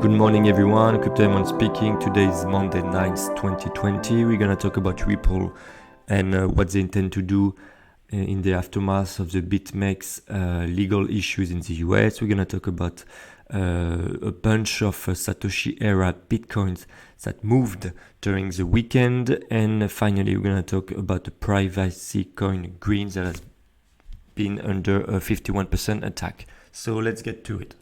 Good morning everyone, Crypto speaking. Today is Monday 9th, 2020. We're gonna talk about Ripple and what they intend to do in the aftermath of the BitMEX legal issues in the US. We're gonna talk about a bunch of Satoshi-Era Bitcoins that moved during the weekend. And finally, we're gonna talk about the privacy coin GRIN that has been under a 51% attack. So let's get to it.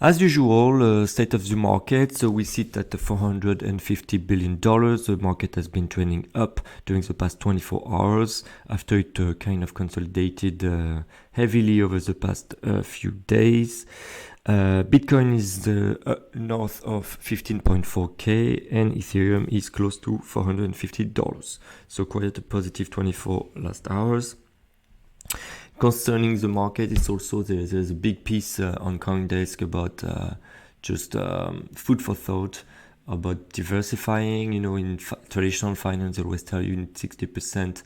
As usual, state of the market. So we sit at $450 billion. The market has been trending up during the past 24 hours after it kind of consolidated heavily over the past few days. Bitcoin is north of 15.4K and Ethereum is close to $450. So quite a positive 24 last hours. Concerning the market, it's also there's a big piece on CoinDesk about just food for thought about diversifying. You know, in traditional finance, they always tell you in 60%,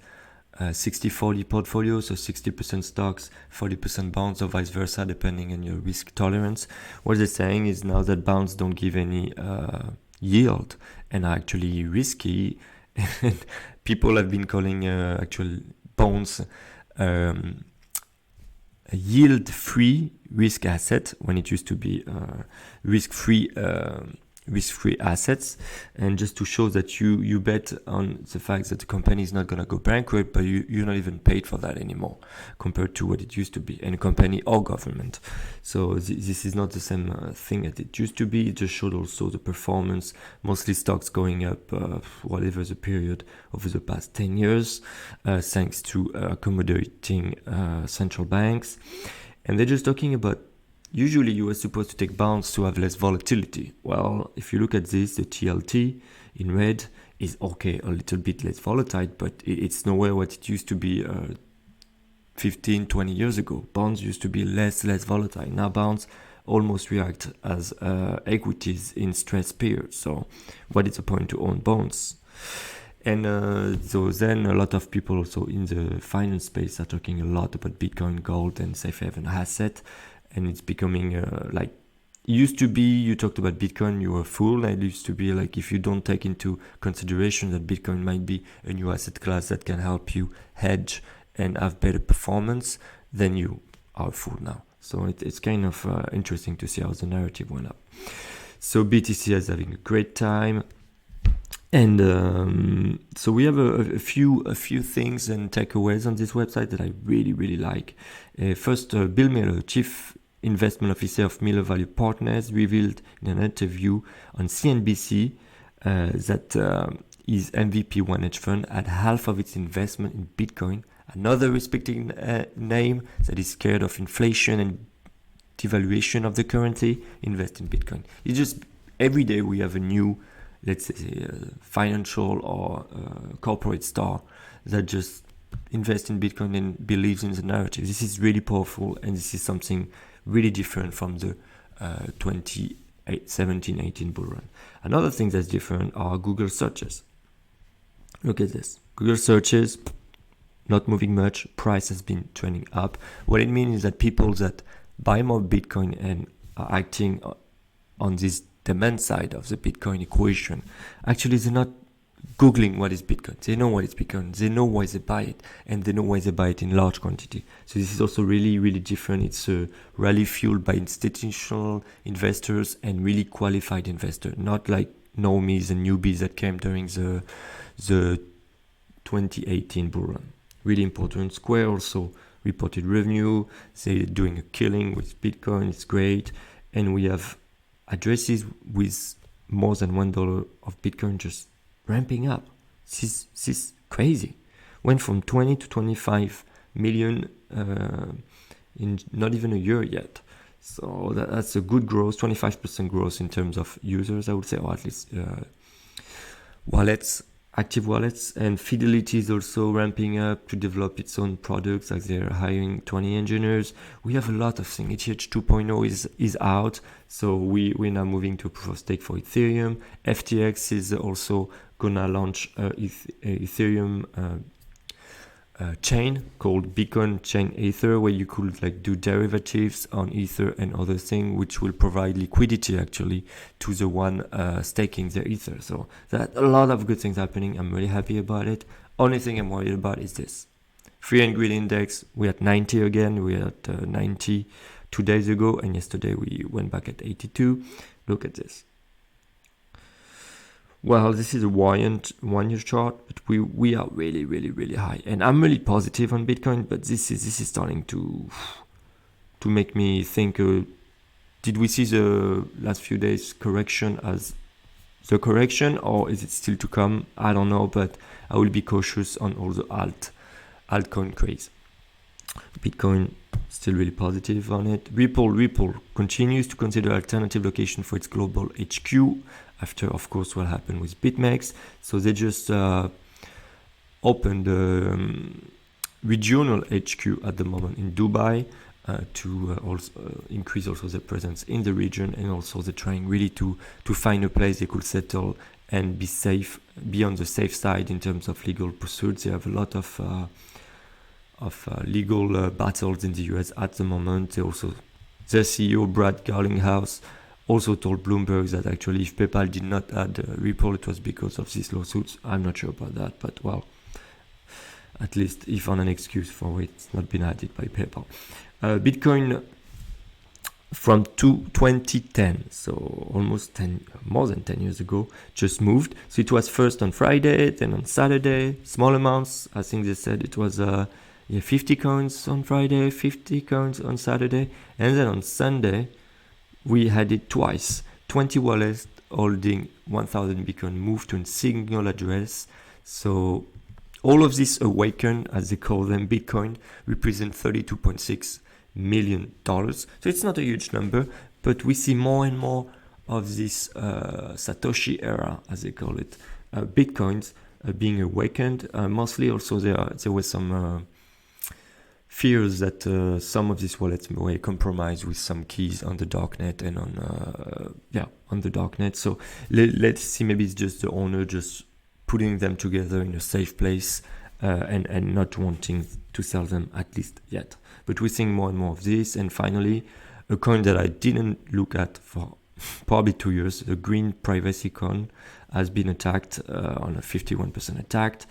60-40 portfolio, so 60% stocks, 40% bonds, or vice versa, depending on your risk tolerance. What they're saying is now that bonds don't give any yield and are actually risky, and people have been calling actual bonds a yield-free risk asset when it used to be risk-free assets. And just to show that you bet on the fact that the company is not going to go bankrupt, but you're not even paid for that anymore compared to what it used to be, any company or government. So this is not the same thing as it used to be. It just showed also the performance, mostly stocks going up whatever the period over the past 10 years, thanks to accommodating central banks. And they're just talking about usually you were supposed to take bonds to have less volatility. Well, if you look at this, the TLT in red is okay, a little bit less volatile, but it's nowhere what it used to be 15, 20 years ago. Bonds used to be less volatile. Now bonds almost react as equities in stress periods. So what is the point to own bonds? And so then a lot of people also in the finance space are talking a lot about Bitcoin, gold, and safe haven asset. And it's becoming like it used to be, you talked about Bitcoin, you were a fool. And it used to be like if you don't take into consideration that Bitcoin might be a new asset class that can help you hedge and have better performance, then you are a fool now. So it's kind of interesting to see how the narrative went up. So BTC is having a great time. And so we have a few things and takeaways on this website that I really like. First, Bill Miller, Chief Investment Officer of Miller Value Partners, revealed in an interview on CNBC that his MVP1 hedge fund had half of its investment in Bitcoin. Another respected name that is scared of inflation and devaluation of the currency, invest in Bitcoin. It's just every day we have a new, let's say, financial or corporate star that just invests in Bitcoin and believes in the narrative. This is really powerful, and this is something really different from the 2017-18 bull run. Another thing that's different are Google searches. Look at this. Google searches, not moving much. Price has been trending up. What it means is that people that buy more Bitcoin and are acting on this demand side of the Bitcoin equation, actually they're not Googling what is Bitcoin. They know what is Bitcoin. They know why they buy it, and they know why they buy it in large quantity. So this is also really different. It's a rally fueled by institutional investors and really qualified investors, not like normies and newbies that came during the 2018 bull run. Really important. Square also reported revenue. They're doing a killing with Bitcoin. It's great. And we have addresses with more than $1 of Bitcoin just ramping up. This is crazy. Went from 20 to 25 million in not even a year yet. So that's a good growth, 25% growth in terms of users, I would say, or at least wallets, active wallets. And Fidelity is also ramping up to develop its own products, like they're hiring 20 engineers. We have a lot of things. ETH 2.0 is out, so we're now moving to proof of stake for Ethereum. FTX is also gonna launch Ethereum chain called Bitcoin Chain Ether, where you could like do derivatives on Ether and other things, which will provide liquidity actually to the one staking their Ether. So there are a lot of good things happening. I'm really happy about it. Only thing I'm worried about is this. Free and Greed Index, we're at 90 again. We're at 90 2 days ago, and yesterday we went back at 82. Look at this. Well, this is a one-year chart, but we are really, really, really high. And I'm really positive on Bitcoin, but this is starting to make me think, did we see the last few days correction as the correction, or is it still to come? I don't know, but I will be cautious on all the altcoin craze. Bitcoin, still really positive on it. Ripple continues to consider alternative location for its global HQ after, of course, what happened with BitMEX. So they just opened regional HQ at the moment in Dubai to also increase also their presence in the region, and also they're trying really to find a place they could settle and be safe, be on the safe side in terms of legal pursuits. They have a lot of legal battles in the US at the moment. They also, their CEO Brad Garlinghouse also told Bloomberg that actually if PayPal did not add Ripple, it was because of these lawsuits. I'm not sure about that, but well, at least he found an excuse for it. It's not been added by PayPal. Bitcoin from 2010, so almost more than 10 years ago, just moved. So it was first on Friday, then on Saturday, small amounts. I think they said it was 50 coins on Friday, 50 coins on Saturday, and then on Sunday we had it twice. 20 wallets holding 1,000 Bitcoin moved to a single address. So all of this awaken, as they call them, Bitcoin, represent $32.6 million. So it's not a huge number, but we see more and more of this Satoshi-Era, as they call it, Bitcoins being awakened. Mostly also there were some fears that some of these wallets were compromised with some keys on the darknet and on the darknet. So let's see, maybe it's just the owner just putting them together in a safe place and not wanting to sell them, at least yet. But we're seeing more and more of this. And finally, a coin that I didn't look at for probably 2 years, the GRIN privacy coin, has been attacked on a 51% attacked.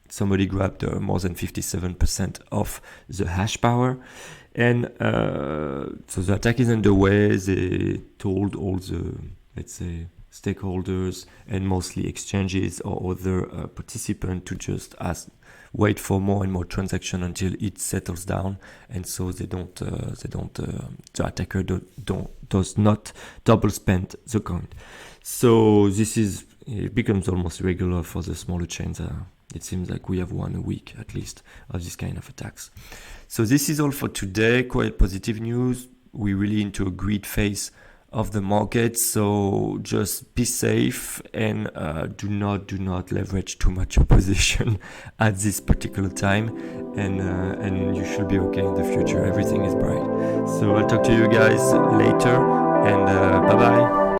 Somebody grabbed more than 57% of the hash power. And so the attack is underway. They told all the, let's say, stakeholders and mostly exchanges or other participants to just wait for more and more transaction until it settles down, and so the attacker does not double spend the coin. So it becomes almost regular for the smaller chains. It seems like we have one a week at least of this kind of attacks. So this is all for today. Quite positive news. We're really into a greed phase of the market, so just be safe and do not leverage too much your position at this particular time, and you should be okay in the future. Everything is bright. So I'll talk to you guys later, and bye bye.